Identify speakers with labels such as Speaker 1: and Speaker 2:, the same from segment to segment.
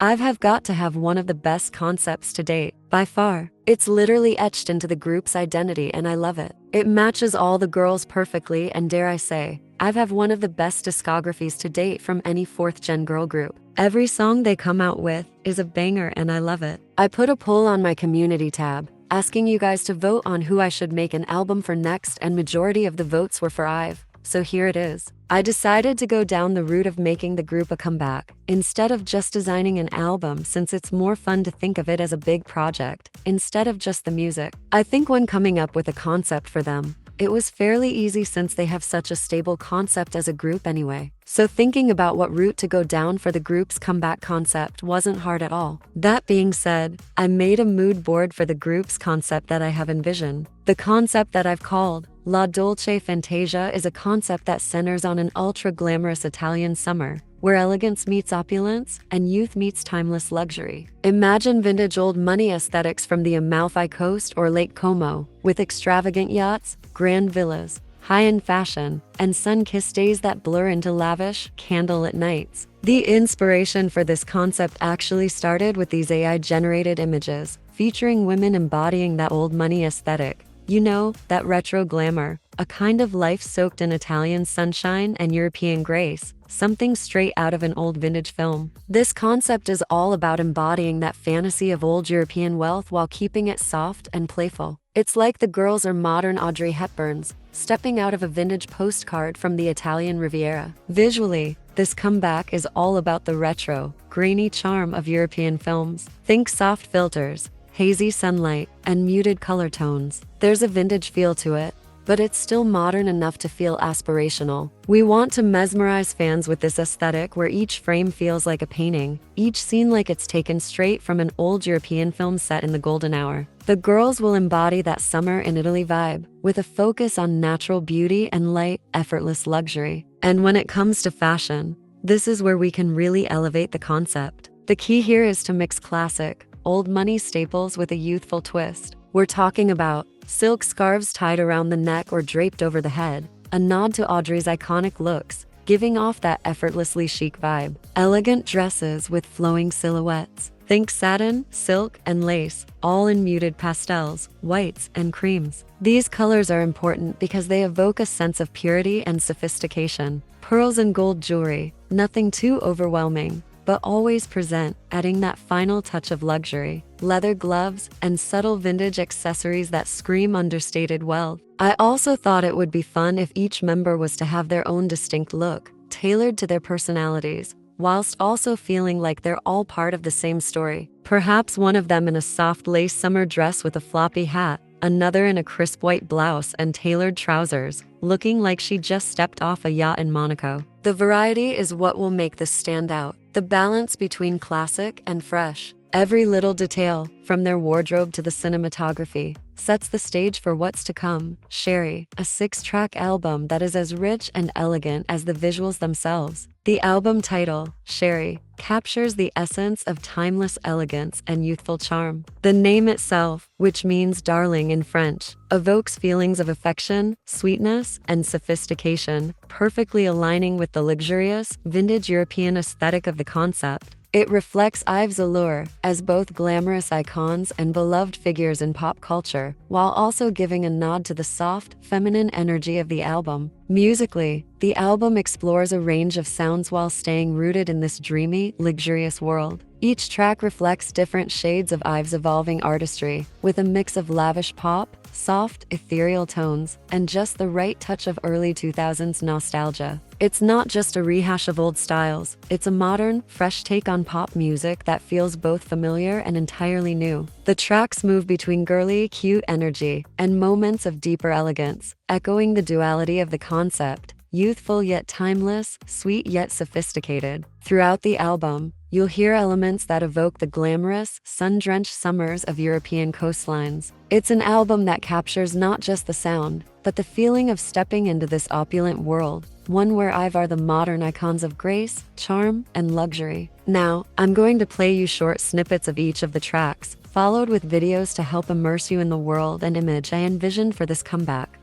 Speaker 1: IVE have got to have one of the best concepts to date, by far. It's literally etched into the group's identity and I love it. It matches all the girls perfectly and dare I say, IVE have one of the best discographies to date from any 4th gen girl group. Every song they come out with is a banger and I love it. I put a poll on my community tab, asking you guys to vote on who I should make an album for next and majority of the votes were for IVE. So here it is. I decided to go down the route of making the group a comeback, instead of just designing an album since it's more fun to think of it as a big project, instead of just the music. I think when coming up with a concept for them, it was fairly easy since they have such a stable concept as a group anyway. So thinking about what route to go down for the group's comeback concept wasn't hard at all. That being said, I made a mood board for the group's concept that I have envisioned. The concept that I've called La Dolce Fantasia is a concept that centers on an ultra-glamorous Italian summer, where elegance meets opulence and youth meets timeless luxury. Imagine vintage old money aesthetics from the Amalfi Coast or Lake Como, with extravagant yachts, grand villas, high-end fashion, and sun-kissed days that blur into lavish, candlelit nights. The inspiration for this concept actually started with these AI-generated images, featuring women embodying that old money aesthetic. You know, that retro glamour, a kind of life soaked in Italian sunshine and European grace, something straight out of an old vintage film. This concept is all about embodying that fantasy of old European wealth while keeping it soft and playful. It's like the girls are modern Audrey Hepburns, stepping out of a vintage postcard from the Italian Riviera. Visually, this comeback is all about the retro, grainy charm of European films. Think soft filters, hazy sunlight, and muted color tones. There's a vintage feel to it, but it's still modern enough to feel aspirational. We want to mesmerize fans with this aesthetic where each frame feels like a painting, each scene like it's taken straight from an old European film set in the golden hour. The girls will embody that summer in Italy vibe, with a focus on natural beauty and light, effortless luxury. And when it comes to fashion, this is where we can really elevate the concept. The key here is to mix classic, old money staples with a youthful twist. We're talking about silk scarves tied around the neck or draped over the head, a nod to Audrey's iconic looks, giving off that effortlessly chic vibe. Elegant dresses with flowing silhouettes. Think satin, silk, and lace, all in muted pastels, whites, and creams. These colors are important because they evoke a sense of purity and sophistication. Pearls and gold jewelry, nothing too overwhelming, but always present, adding that final touch of luxury. Leather gloves and subtle vintage accessories that scream understated wealth. I also thought it would be fun if each member was to have their own distinct look, tailored to their personalities, whilst also feeling like they're all part of the same story. Perhaps one of them in a soft lace summer dress with a floppy hat, another in a crisp white blouse and tailored trousers, looking like she just stepped off a yacht in Monaco. The variety is what will make this stand out. The balance between classic and fresh. Every little detail, from their wardrobe to the cinematography, sets the stage for what's to come. Sherry, a 6-track album that is as rich and elegant as the visuals themselves. The album title, Sherry, captures the essence of timeless elegance and youthful charm. The name itself, which means darling in French, evokes feelings of affection, sweetness, and sophistication, perfectly aligning with the luxurious, vintage European aesthetic of the concept. It reflects IVE's allure as both glamorous icons and beloved figures in pop culture, while also giving a nod to the soft, feminine energy of the album. Musically, the album explores a range of sounds while staying rooted in this dreamy, luxurious world. Each track reflects different shades of IVE's evolving artistry, with a mix of lavish pop, soft, ethereal tones, and just the right touch of early 2000s nostalgia. It's not just a rehash of old styles, it's a modern, fresh take on pop music that feels both familiar and entirely new. The tracks move between girly, cute energy and moments of deeper elegance, echoing the duality of the concept, youthful yet timeless, sweet yet sophisticated. Throughout the album, you'll hear elements that evoke the glamorous, sun-drenched summers of European coastlines. It's an album that captures not just the sound, but the feeling of stepping into this opulent world, one where IVE are the modern icons of grace, charm, and luxury. Now, I'm going to play you short snippets of each of the tracks, followed with videos to help immerse you in the world and image I envisioned for this comeback.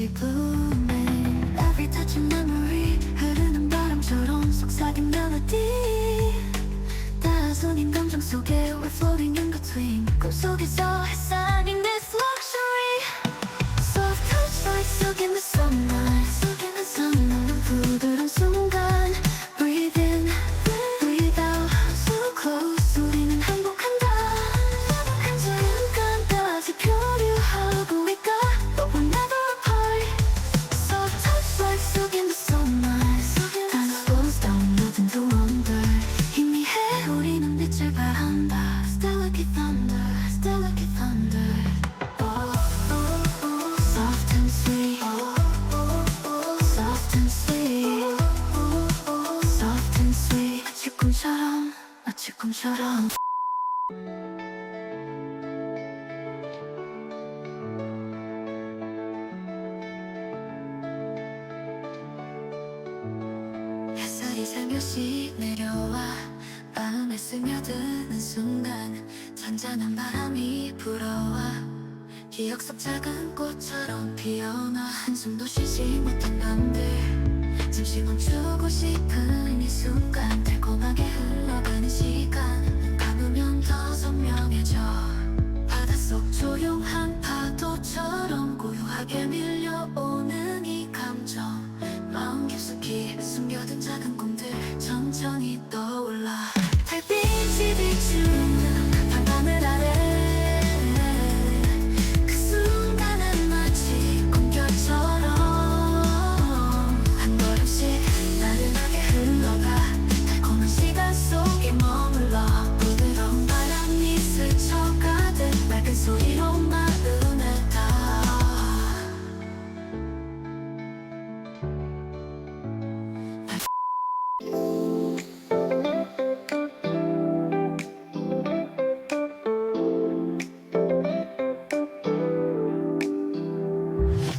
Speaker 2: Slowly blooming Every touch of memory 흐르는 바람처럼 속삭인 멜로디 따스한 감정 속에 We're floating in between 꿈속에서 햇살인 this luxury Soft touch like silk in the sunlight 부드러운 순간 Breathe in, breathe out So close 우리는 행복한다 한 순간까지 표류하고 we got But we're never apart Soft touch like silk in the sunlight Time slows down nothing to wonder 희미해 우리는 빛을 발한다 Still like a thunder, still like a thunder Soft and sweet Soft and sweet Soft and sweet 마치 꿈처럼 마치 꿈처럼 햇살이 살며시 내려와 마음에 스며드는 순간 잔잔한 바람이 불어와 기억 속 작은 꽃처럼 피어나 한숨도 쉬지 못한 밤들 잠시 멈추고 싶은 이 순간 달콤하게 흘러가는 시간 눈 감으면 더 선명해져 바닷속 조용한 파도처럼 고요하게 밀려오는 이 감정 마음 깊숙이 숨겨둔 작은 꿈들 천천히 떠올라 달빛이 비추는 밤하늘 아래 그 순간은 마치 꿈결처럼 한 걸음씩 나른하게 흘러가 달콤한 시간 속에 머물러 부드러운 바람이 스쳐가듯 맑은 소리로 마음을 닿아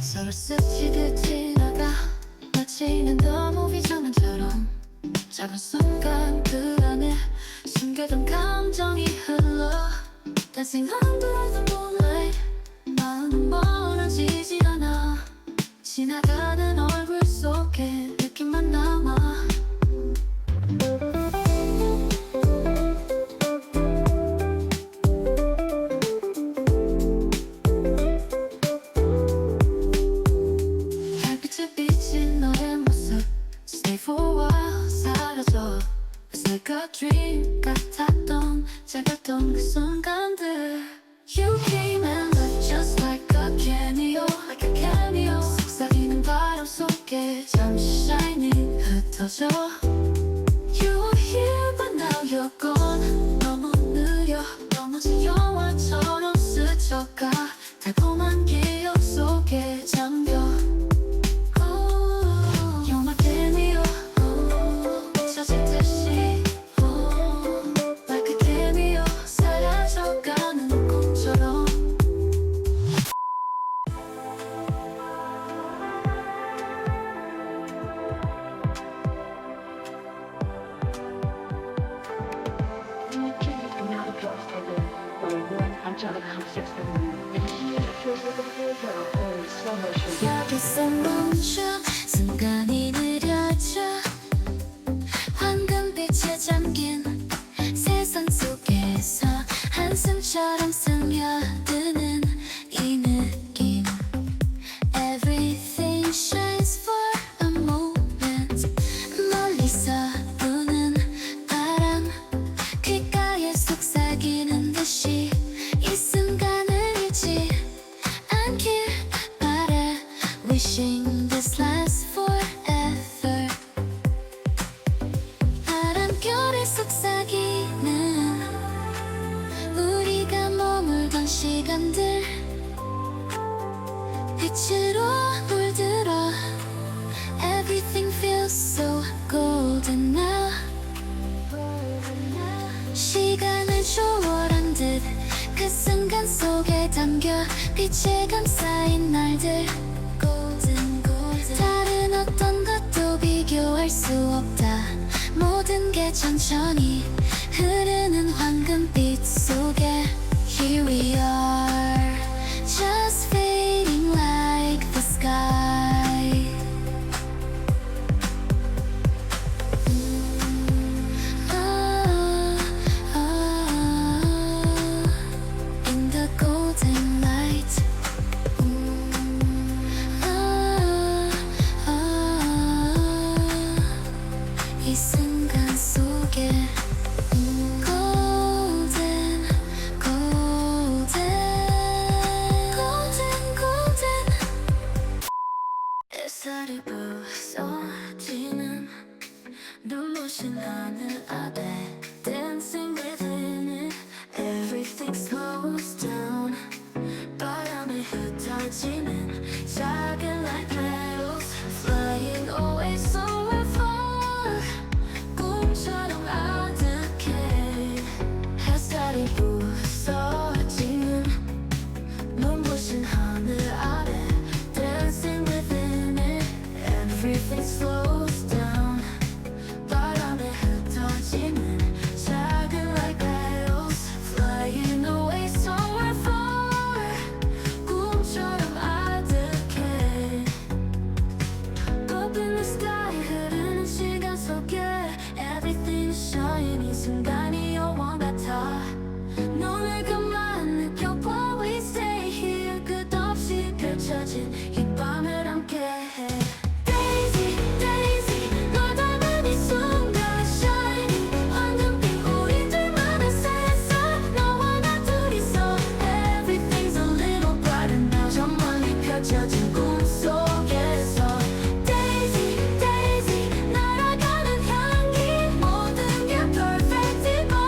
Speaker 2: 서로 스치듯 지나가 마치는 너무 비장한처럼 작은 순간 그 안에 숨겨둔 감정이 흘러 Dancing under the moonlight 마음은 멀어지지 않아 지나가는 얼굴 속에 느낌만 남아 달빛에 비친 너의 모습 Stay for a while 사라져 It's like a dream 같았던 작았던 그 순간들 You came and left just like a cameo Like a cameo 속삭이는 바람 속에 잠시 shining 흩어져 You were here but now you're gone 너무 느려 넘어진 영화처럼 스쳐가 달콤한 기억 속에 잠겨 You're my cameo 잊혀질 듯이 Like a cameo 사라져가는 꿈처럼 여기서 멈춰 순간이 느려져 황금빛에 잠긴 세상 속에서 한숨처럼 스며드는 이 느낌 Everything shines for a moment 멀리서 부는 바람 귓가에 속삭이는 듯이 이 순간을 잊지 않길 바래 Wishing this lasts forever 바람결에 속삭이는 우리가 머물던 시간들 빛으로 물들어 Everything feels so golden now 시간을 초월한 듯 그 순간 속에 담겨 빛에 감싸인 날들 golden golden 다른 어떤 것도 비교할 수 없다 모든 게 천천히 흐르는 황금빛 속에 Here we are just fading like the sky 이 순간 속에 golden 햇살이 부서지는 눈부신 하늘 아래 dancing within it everything slows down 바람에 흩어지는 작은 light petals flying away somewhere far 꿈처럼 아득해 햇살이 부서지는 눈부신 하늘 아래 dancing within it everything slows down 바람에 흩어지는 작은 light petals flying away somewhere far 꿈처럼 아득해 Up in the sky 흐르는 시간 속에 everything is shine 이 순간이 영원 같아 눈을 감아 느껴봐 we stay here 끝없이 펼쳐진 이 밤을 함께해 Daisy Daisy 널 닮은 이 순간 shining 황금빛 우리 둘만의 세상 너와 나 둘이서 everything's a little brighter now 저 멀리 펼쳐진 꿈속에서 Daisy Daisy 날아가는 향기 모든 게 perfect 이밤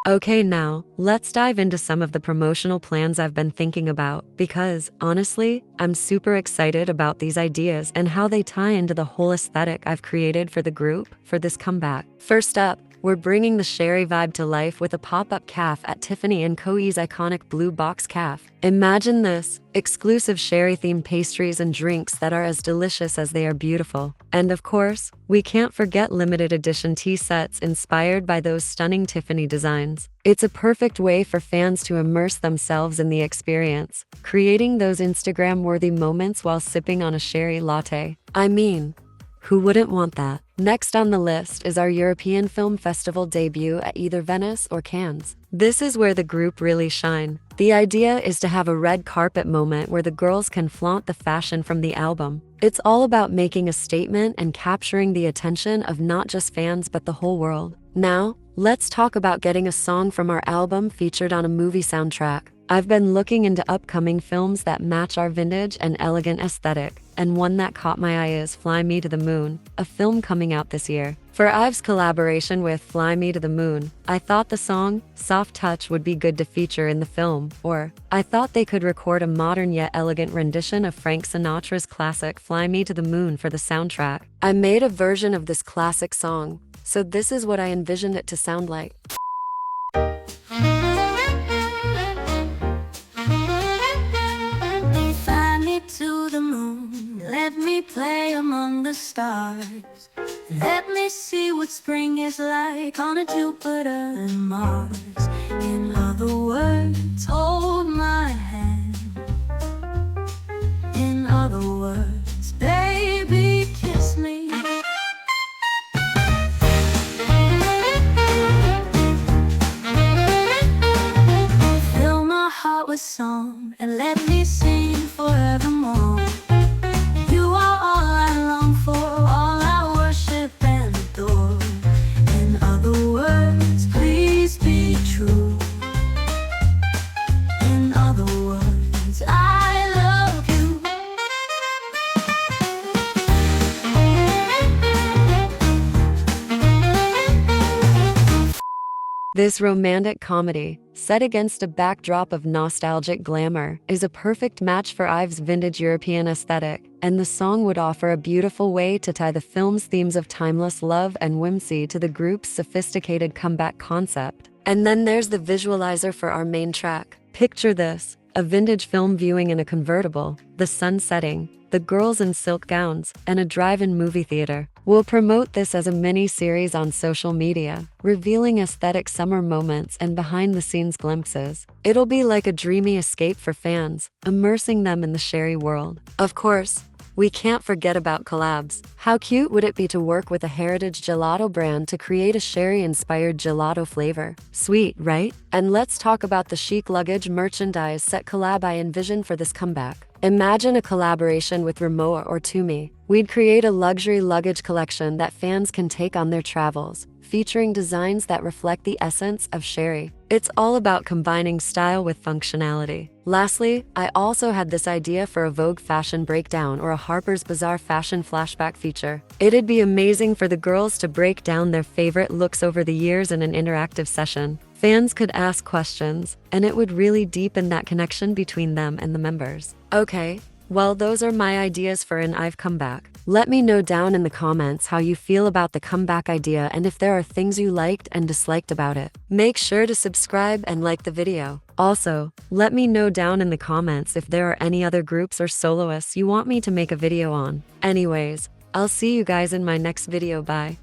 Speaker 1: Okay, now, let's dive into some of the promotional plans I've been thinking about, because, honestly, I'm super excited about these ideas and how they tie into the whole aesthetic I've created for the group for this comeback. First up, we're bringing the Sherry vibe to life with a pop-up caf at Tiffany & Co.'s iconic blue box caf. Imagine this, exclusive Sherry-themed pastries and drinks that are as delicious as they are beautiful. And of course, we can't forget limited edition tea sets inspired by those stunning Tiffany designs. It's a perfect way for fans to immerse themselves in the experience, creating those Instagram-worthy moments while sipping on a Sherry latte. I mean, who wouldn't want that? Next on the list is our European Film Festival debut at either Venice or Cannes. This is where the group really shine. The idea is to have a red carpet moment where the girls can flaunt the fashion from the album. It's all about making a statement and capturing the attention of not just fans but the whole world. Now, let's talk about getting a song from our album featured on a movie soundtrack. I've been looking into upcoming films that match our vintage and elegant aesthetic, and one that caught my eye is Fly Me to the Moon, a film coming out this year. For IVE's collaboration with Fly Me to the Moon, I thought the song Soft Touch would be good to feature in the film, or I thought they could record a modern yet elegant rendition of Frank Sinatra's classic Fly Me to the Moon for the soundtrack. I made a version of this classic song, so this is what I envisioned it to sound like.
Speaker 2: Fly me to the moon, let me play among the stars. Let me see what spring is like on a Jupiter and Mars. In other words, hold my hand. In other words, baby, kiss me. Fill my heart with song and let me sing forevermore. You are all I long for, all I worship and adore. In other words, please be true. In other words, I love you.
Speaker 1: This romantic comedy, set against a backdrop of nostalgic glamour, is a perfect match for IVE's vintage European aesthetic, and the song would offer a beautiful way to tie the film's themes of timeless love and whimsy to the group's sophisticated comeback concept. And then there's the visualizer for our main track. Picture this, a vintage film viewing in a convertible, the sun setting, the girls in silk gowns, and a drive-in movie theater. We'll promote this as a mini-series on social media, revealing aesthetic summer moments and behind-the-scenes glimpses. It'll be like a dreamy escape for fans, immersing them in the Sherry world. Of course, we can't forget about collabs. How cute would it be to work with a heritage gelato brand to create a Sherry-inspired gelato flavor? Sweet, right? And let's talk about the chic luggage merchandise set collab I envision for this comeback. Imagine a collaboration with Rimowa or Tumi. We'd create a luxury luggage collection that fans can take on their travels, featuring designs that reflect the essence of Sherry. It's all about combining style with functionality. Lastly, I also had this idea for a Vogue fashion breakdown or a Harper's Bazaar fashion flashback feature. It'd be amazing for the girls to break down their favorite looks over the years in an interactive session. Fans could ask questions, and it would really deepen that connection between them and the members. Okay, well, those are my ideas for an IVE comeback. Let me know down in the comments how you feel about the comeback idea and if there are things you liked and disliked about it. Make sure to subscribe and like the video. Also, let me know down in the comments if there are any other groups or soloists you want me to make a video on. Anyways, I'll see you guys in my next video. Bye.